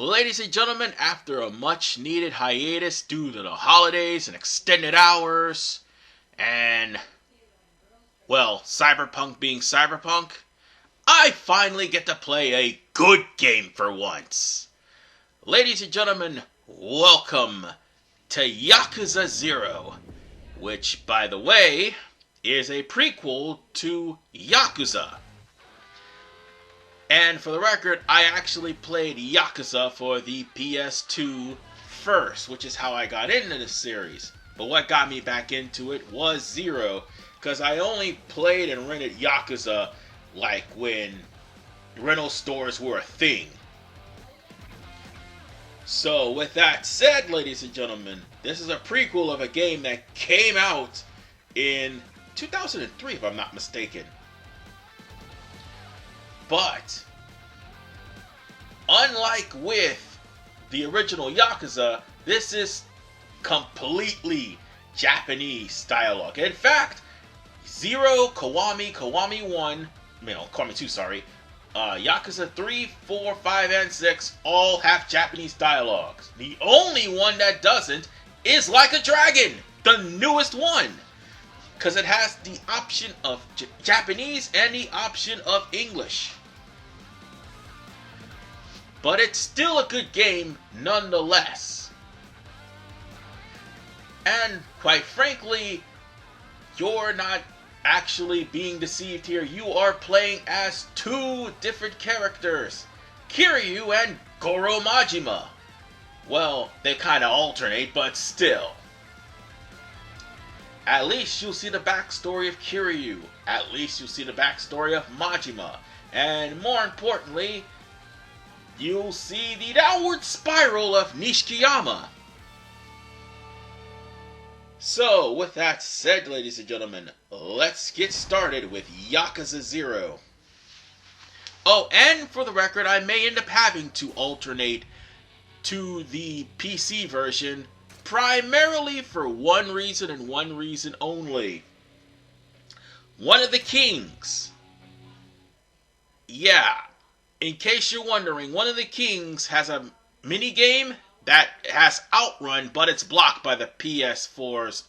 Ladies and gentlemen, after a much needed hiatus due to the holidays and extended hours, and, well, Cyberpunk being Cyberpunk, I finally get to play a good game for once. Ladies and gentlemen, welcome to Yakuza 0, which, by the way, is a prequel to Yakuza. And for the record, I actually played Yakuza for the PS2 first, which is how I got into this series. But what got me back into it was 0, because I only played and rented Yakuza like when rental stores were a thing. So with that said, ladies and gentlemen, this is a prequel of a game that came out in 2003, if I'm not mistaken. But, unlike with the original Yakuza, this is completely Japanese dialogue. In fact, 0, Kiwami 1, Kiwami 2, sorry, Yakuza 3, 4, 5, and 6 all have Japanese dialogues. The only one that doesn't is Like a Dragon, the newest one. Because it has the option of Japanese and the option of English. But it's still a good game nonetheless. And quite frankly, you're not actually being deceived here. You are playing as two different characters, Kiryu and Goro Majima. Well, they kind of alternate, but still. At least you'll see the backstory of Kiryu. At least you'll see the backstory of Majima. And more importantly, you'll see the downward spiral of Nishikiyama. So, with that said, ladies and gentlemen, let's get started with Yakuza 0. Oh, and for the record, I may end up having to alternate to the PC version primarily for one reason and one reason only. One of the kings. Yeah, in case you're wondering, one of the kings has a mini game that has Outrun, but it's blocked by the PS4's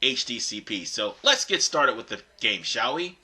HDCP. So let's get started with the game, shall we?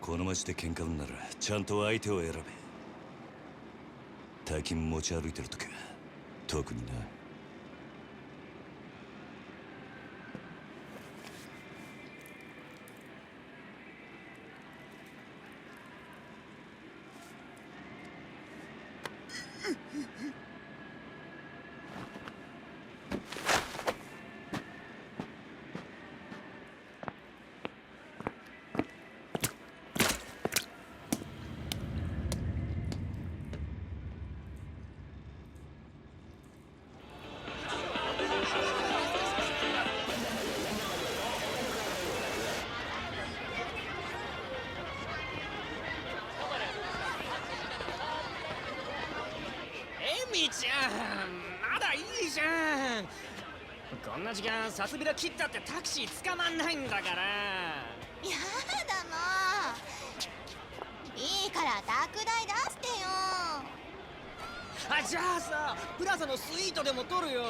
この街で喧嘩売んならちゃんと相手を選べ。大金持ち歩いてるときは特にな。ちゃん、まだいいじゃん。こんな時間さすびら切ったってタクシー捕まんないんだから。やだもう。いいから宅代出してよ。あ、じゃあさ、プラザのスイートでも取るよ。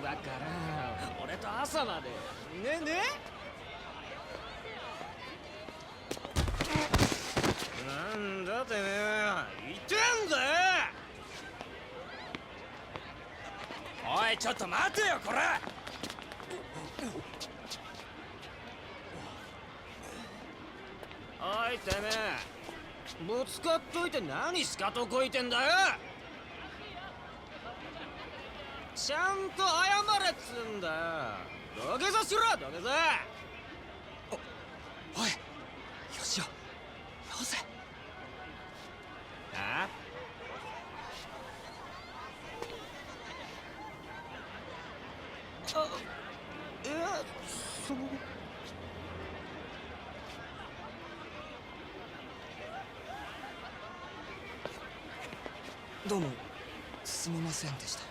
だから俺と朝までね。なんだてめえ、言ってんだよ。おい、ちょっと待てよこれ。おいてめえ、ぶつかっといて何しかとこいてんだよ。ちゃんと謝れっつんだよ。土下座しろ、土下座。おい、よしよ、よせ。あ？いや、どうもすみませんでした。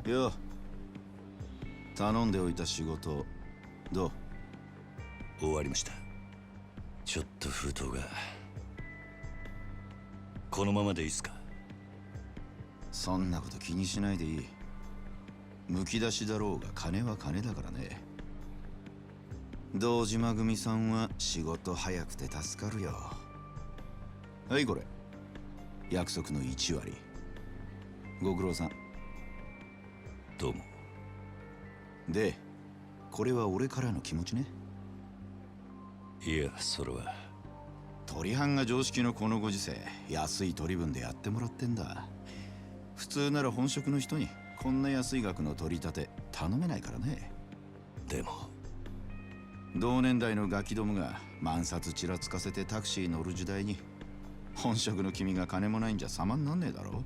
よ、頼んでおいた仕事どう？終わりました。ちょっと封筒が。このままでいいっすか？そんなこと気にしないでいい。むき出しだろうが金は金だからね。堂島組さんは仕事早くて助かるよ。はい、これ約束の1割。ご苦労さん。どうも。で、これは俺からの気持ちね。いや、それは取り班が常識のこのご時世、安い取り分でやってもらってんだ。普通なら本職の人にこんな安い額の取り立て頼めないからね。でも同年代のガキどもが万札ちらつかせてタクシー乗る時代に、本職の君が金もないんじゃ様になんねえだろ。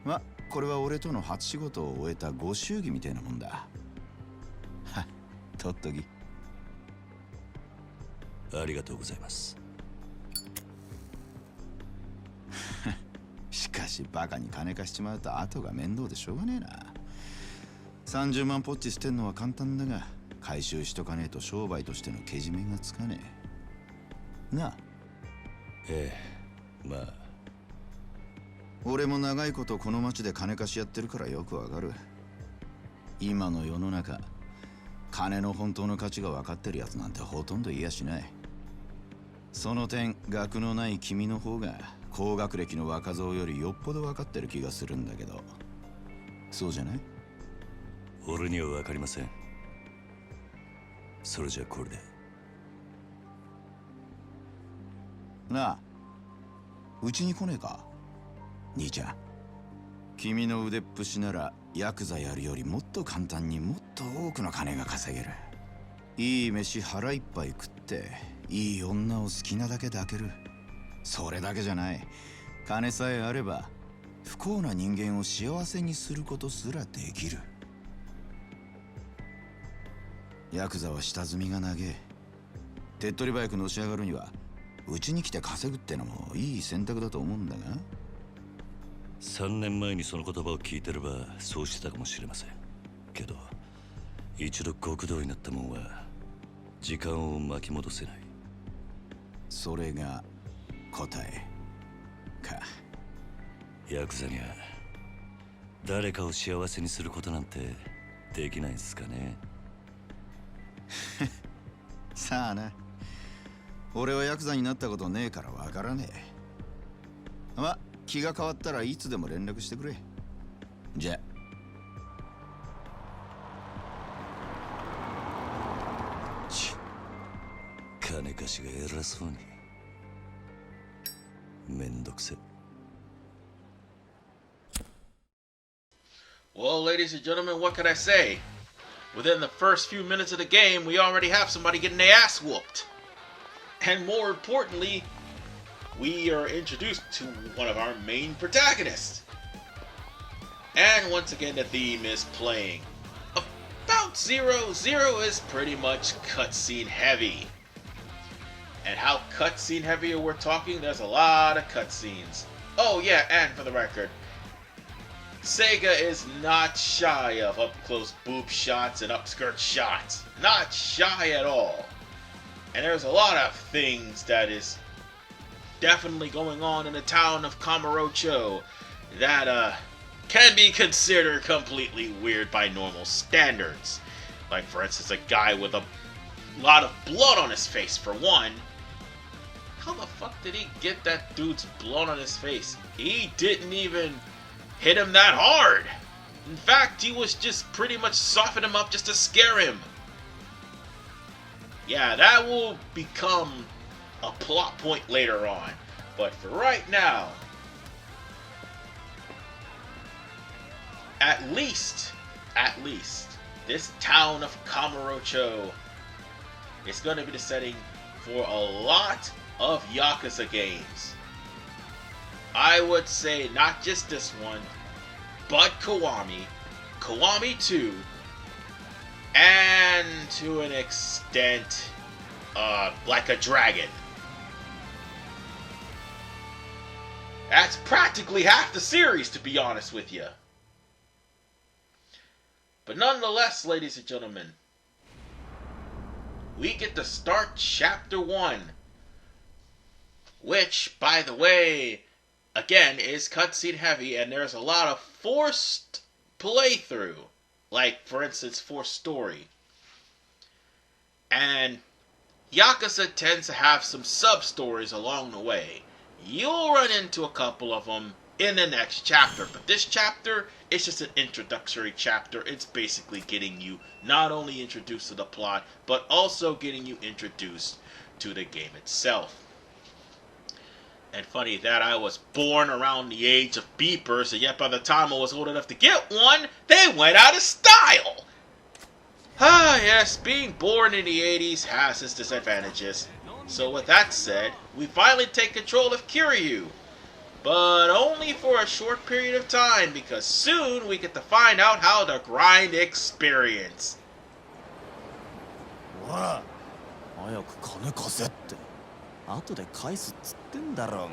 ま、これは俺との初仕事を終えたご祝儀みたいなもんだ。はっ、取っとき。ありがとうございます。しかしバカに金貸しちまうと後が面倒でしょうがねえな。30万ポッチ捨てんのは簡単だが、回収しとかねえと商売としてのけじめがつかねえなあ。ええ、まあ俺も長いことこの町で金貸しやってるからよくわかる。今の世の中、金の本当の価値が分かってるやつなんてほとんどいやしない。その点、学のない君の方が高学歴の若造よりよっぽど分かってる気がするんだけど、そうじゃない？俺には分かりません。それじゃこれで。なあ、うちに来ねえか兄ちゃん。君の腕っぷしならヤクザやるよりもっと簡単にもっと多くの金が稼げる。いい飯腹いっぱい食って、いい女を好きなだけ抱ける。それだけじゃない、金さえあれば不幸な人間を幸せにすることすらできる。ヤクザは下積みが長え。手っ取り早くのし上がるにはうちに来て稼ぐってのもいい選択だと思うんだが。3年前にその言葉を聞いてればそうしてたかもしれませんけど、一度極道になったもんは時間を巻き戻せない。それが答えか。ヤクザには誰かを幸せにすることなんてできないんすかね。さあな、俺はヤクザになったことねえからわからねえ。ま、気が変わったらいつでも連絡してくれ。じゃ。金貸しが偉そうに。めんどくせ。Well, ladies and gentlemen, what can I say? Within the first few minutes of the game, we already have somebody getting their ass whooped. And more importantly, we are introduced to one of our main protagonists. And once again, the theme is playing. About Zero is pretty much cutscene heavy. And how cutscene heavy we're talking, there's a lot of cutscenes. Oh yeah, and for the record, Sega is not shy of up-close boob shots and upskirt shots. Not shy at all. And there's a lot of things that is definitely going on in the town of Kamurocho that can be considered completely weird by normal standards. Like, for instance, a guy with a lot of blood on his face, for one. How the fuck did he get that dude's blood on his face? He didn't even hit him that hard. In fact, he was just pretty much softening him up just to scare him. Yeah, that will become a plot point later on. But for right now, at least, this town of Kamurocho is going to be the setting for a lot of Yakuza games. I would say not just this one, but Kiwami, Kiwami 2, and to an extent, Like a Dragon. That's practically half the series, to be honest with you. But nonetheless, ladies and gentlemen, we get to start Chapter 1. Which, by the way, again, is cutscene heavy, and there's a lot of forced playthrough. Like, for instance, forced story. And Yakuza tends to have some sub-stories along the way. You'll run into a couple of them in the next chapter, but this chapter is just an introductory chapter. It's basically getting you not only introduced to the plot, but also getting you introduced to the game itself. And funny that I was born around the age of beepers, and yet by the time I was old enough to get one, they went out of style! Ah, yes, being born in the 80s has its disadvantages. So with that said, we finally take control of Kiryu. But only for a short period of time, because soon we get to find out how to grind experience. ほら、早く金貸せって。後で返すっつってんだろう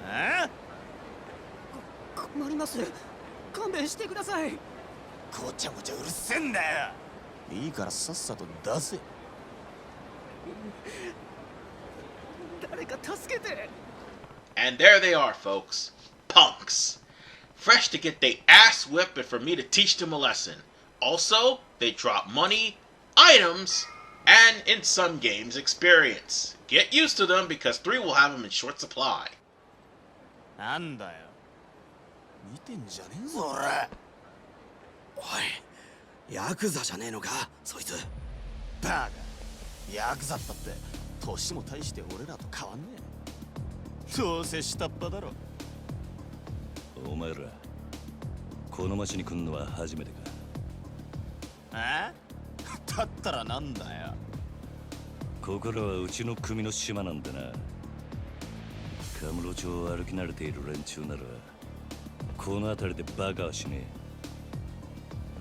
が。困ります。勘弁してください。ごちゃごちゃうるせえんだよ。いいからさっさと出せ。誰か助けて。 And there they are, folks. Punks. Fresh to get they ass whipped and for me to teach them a lesson. Also, they drop money, items, and in some games, experience. Get used to them because 3 will have them in short supply. なんだよ。見てんじゃねえぞ俺。おい、ヤクザじゃねえのか、そいつ。バカ。ヤクザったって年も大して俺らと変わんねえ。 どうせ下っ端だろ。お前らこの町に来んのは初めてか。え？だったらなんだよ。ここらはうちの組の島なんでな。カムロ町を歩き慣れている連中ならこの辺りでバカはしね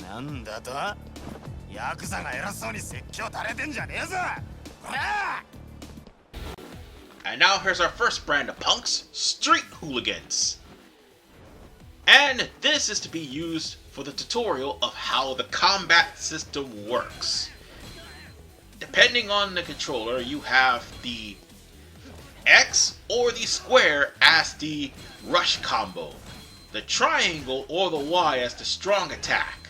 え。なんだと？ヤクザが偉そうに説教垂れてんじゃねえぞ。ほら！ And now here's our first brand of punks, Street Hooligans. And this is to be used for the tutorial of how the combat system works. Depending on the controller, you have the X or the square as the rush combo, the triangle or the Y as the strong attack,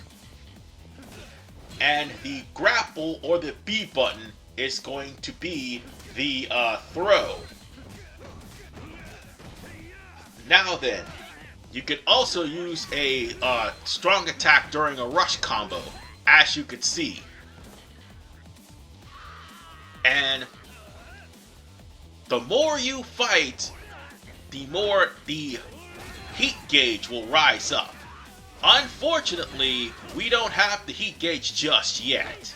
and the grapple or the B button is going to be the throw. Now then, you can also use a strong attack during a rush combo, as you can see. And the more you fight, the more the heat gauge will rise up. Unfortunately, we don't have the heat gauge just yet.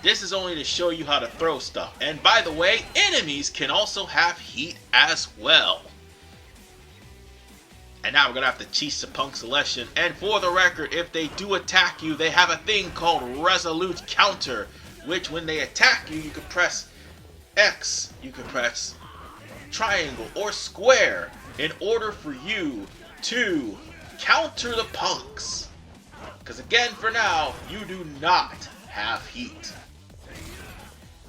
This is only to show you how to throw stuff. And by the way, enemies can also have heat as well. And now we're going to have to cheese the punk selection. And for the record, if they do attack you, they have a thing called Resolute Counter, which when they attack you, you can press X, you can press triangle or square in order for you to counter the punks. Because again, for now, you do not have heat.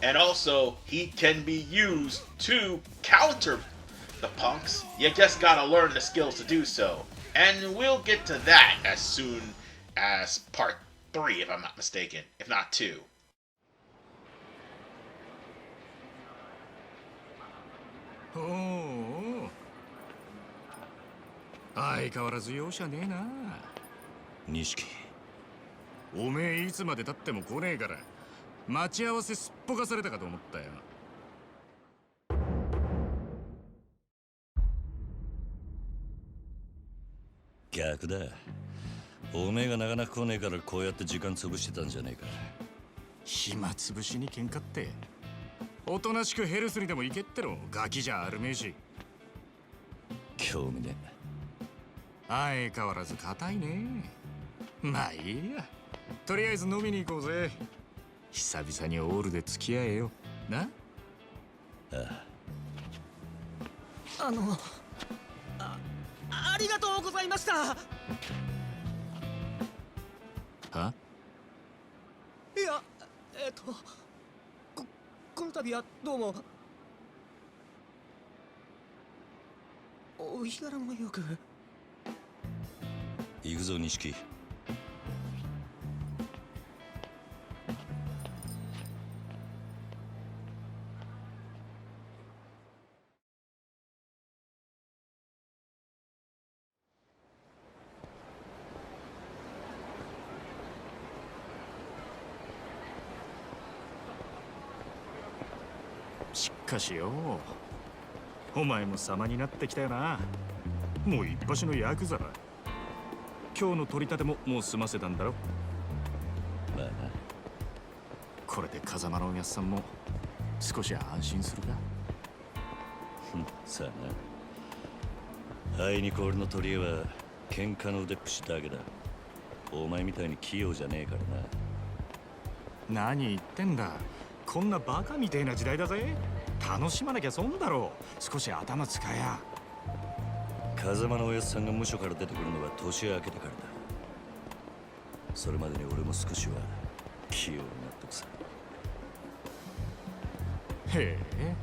And also, heat can be used to counter the punks. You just gotta learn the skills to do so. And we'll get to that as soon as part 3, if I'm not mistaken. If not 2. Oh. 相変わらず容赦ねえな。錦、おめえいつまで経っても来ねえから待ち合わせすっぽかされたかと思ったよ。逆だ。おめえがなかなか来ねえからこうやって時間潰してたんじゃねえか。暇つぶしに喧嘩っておとなしくヘルスにでも行けってろ。ガキじゃあるめえし。興味ね相変わらず硬いね。まあいいや、とりあえず飲みに行こうぜ。久々にオールで付き合えよな。ああ。ありがとうございました。はいや、この度はどうも。お日柄もよく。行くぞ錦。しかしよ、お前も様になってきたよな。もう一発のヤクザだ。今日の取り立てももう済ませたんだろ。まあな。これで風間のおやっさんも少し安心するか。さあな。あいにく俺の取り柄は喧嘩の腕っぷしだけだ。お前みたいに器用じゃねえからな。何言ってんだ。こんなバカみてえな時代だぜ。楽しまなきゃ損だろう。少し頭使えや。風間のおやっさんが無所から出てくるのは年明けてからだ。それまでに俺も少しは器用になってくさ。へえ。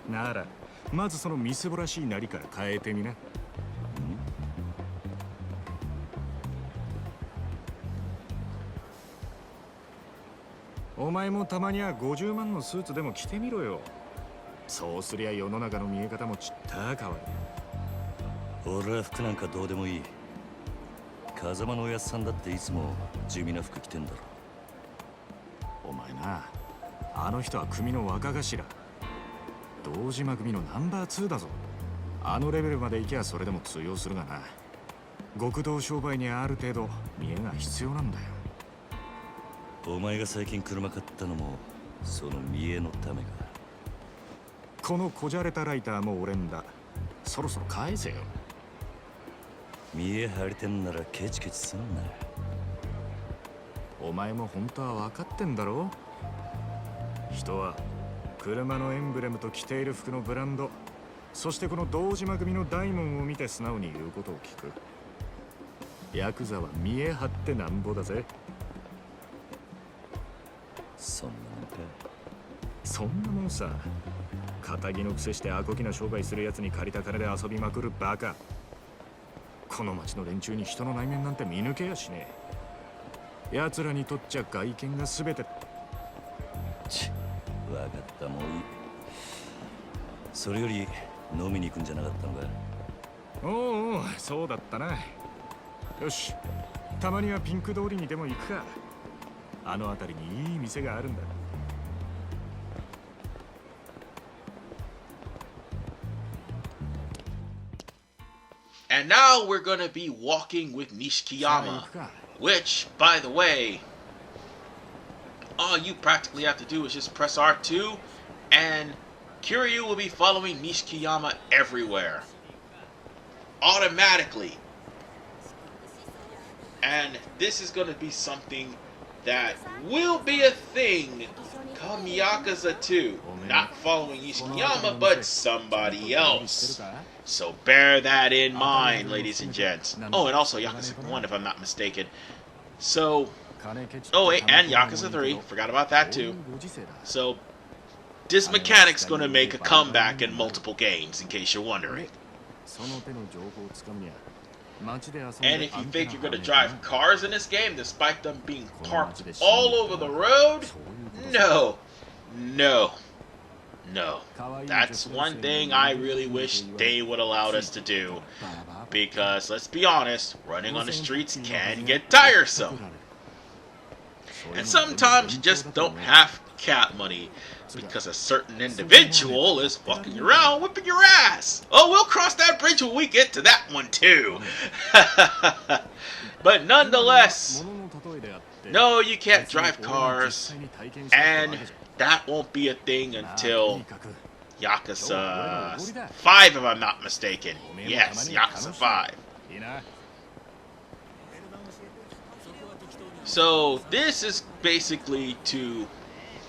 ならまずそのみすぼらしいなりから変えてみな。お前もたまには50万のスーツでも着てみろよ。そうすりゃ世の中の見え方もちった変わる。俺は服なんかどうでもいい。風間のおやっさんだっていつも地味な服着てんだろ。お前な、あの人は組の若頭。堂島組のナンバー2だぞ。あのレベルまで行きゃそれでも通用するがな。極道商売にある程度見栄が必要なんだよ。お前が最近車買ったのもその見栄のためか。このこじゃれたライターも俺んだ。そろそろ返せよ。見栄張りてんならケチケチすんな。お前も本当は分かってんだろ。人は車のエンブレムと着ている服のブランド、そしてこの堂島組の大門を見て素直に言うことを聞く。ヤクザは見栄張ってなんぼだぜ。そんなもんか。そんなもんさ。仇のくせしてアコギな商売するやつに借りた金で遊びまくるバカ。この町の連中に人の内面なんて見抜けやしねえ。奴らにとっちゃ外見が全て。ち、わかった、もういい。それより飲みに行くんじゃなかったのか。おうおう、そうだったな。よし、たまにはピンク通りにでも行くか。あの辺りにいい店があるんだ。And now we're gonna be walking with Nishikiyama, which, by the way, all you practically have to do is just press R2, and Kiryu will be following Nishikiyama everywhere. Automatically. And this is going to be something that will be a thing come Yakuza 2. Not following Nishikiyama, but somebody else. So bear that in mind, ladies and gents. Oh, and also Yakuza 1, if I'm not mistaken. So, oh wait, and Yakuza 3. Forgot about that too. So, this mechanic's going to make a comeback in multiple games, in case you're wondering. And if you think you're going to drive cars in this game, despite them being parked all over the road, no. No. No. That's one thing I really wish they would allowed us to do. Because, let's be honest, running on the streets can get tiresome. And sometimes you just don't have cat money. Because a certain individual is walking around whipping your ass. Oh, we'll cross that bridge when we get to that one too. But nonetheless, no, you can't drive cars. And that won't be a thing until Yakuza 5, if I'm not mistaken. Yes, Yakuza 5. So this is basically to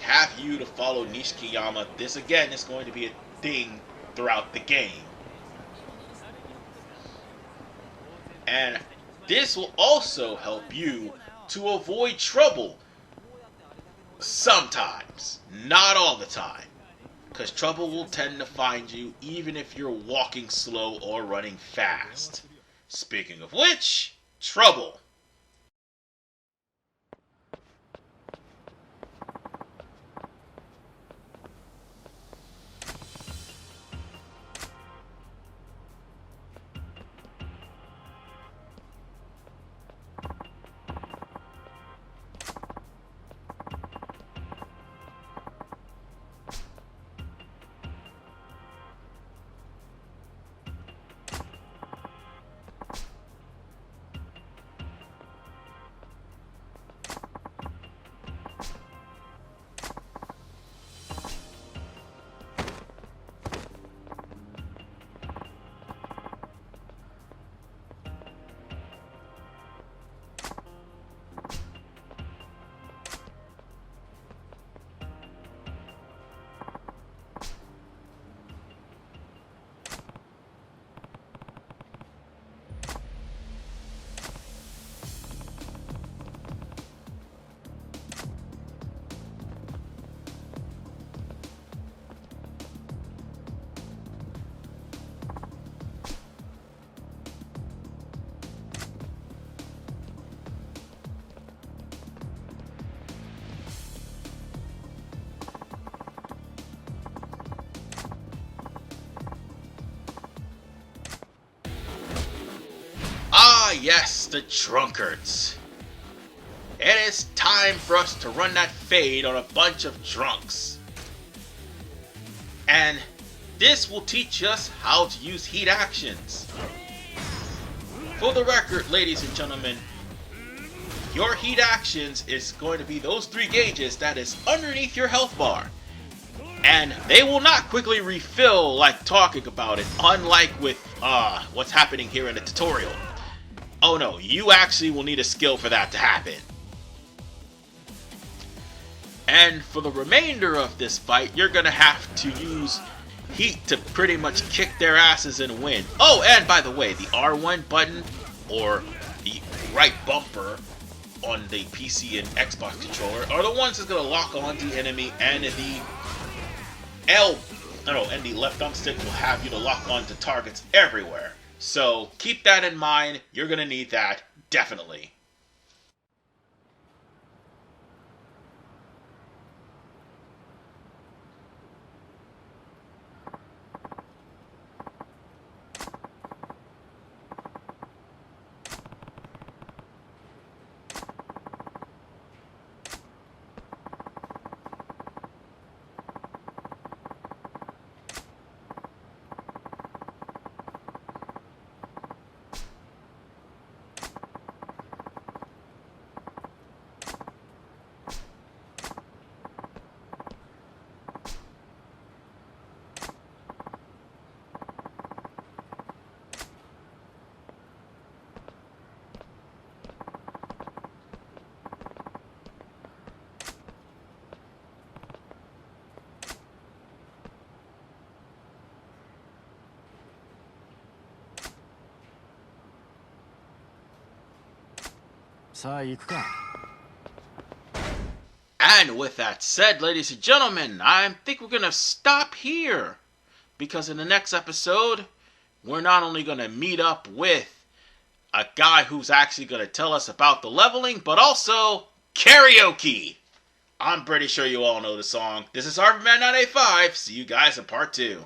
have you to follow Nishikiyama. This again is going to be a thing throughout the game. And this will also help you to avoid trouble. Sometimes. Not all the time. Because trouble will tend to find you even if you're walking slow or running fast. Speaking of which, trouble. Ah, yes, the drunkards. It is time for us to run that fade on a bunch of drunks. And this will teach us how to use heat actions. For the record, ladies and gentlemen, your heat actions is going to be those 3 gauges that is underneath your health bar. And they will not quickly refill like talking about it, unlike with what's happening here in the tutorial. Oh no, you actually will need a skill for that to happen. And for the remainder of this fight, you're gonna have to use heat to pretty much kick their asses and win. Oh, and by the way, the R1 button, or the right bumper on the PC and Xbox controller, are the ones that's gonna lock on the enemy, and the and the left thumbstick will have you to lock on to targets everywhere. So keep that in mind. You're going to need that, definitely. さあ行くか。 And with that said, ladies and gentlemen, I think we're going to stop here. Because in the next episode, we're not only going to meet up with a guy who's actually going to tell us about the leveling, but also karaoke. I'm pretty sure you all know the song. This is Harvard Man 985. See you guys in part 2.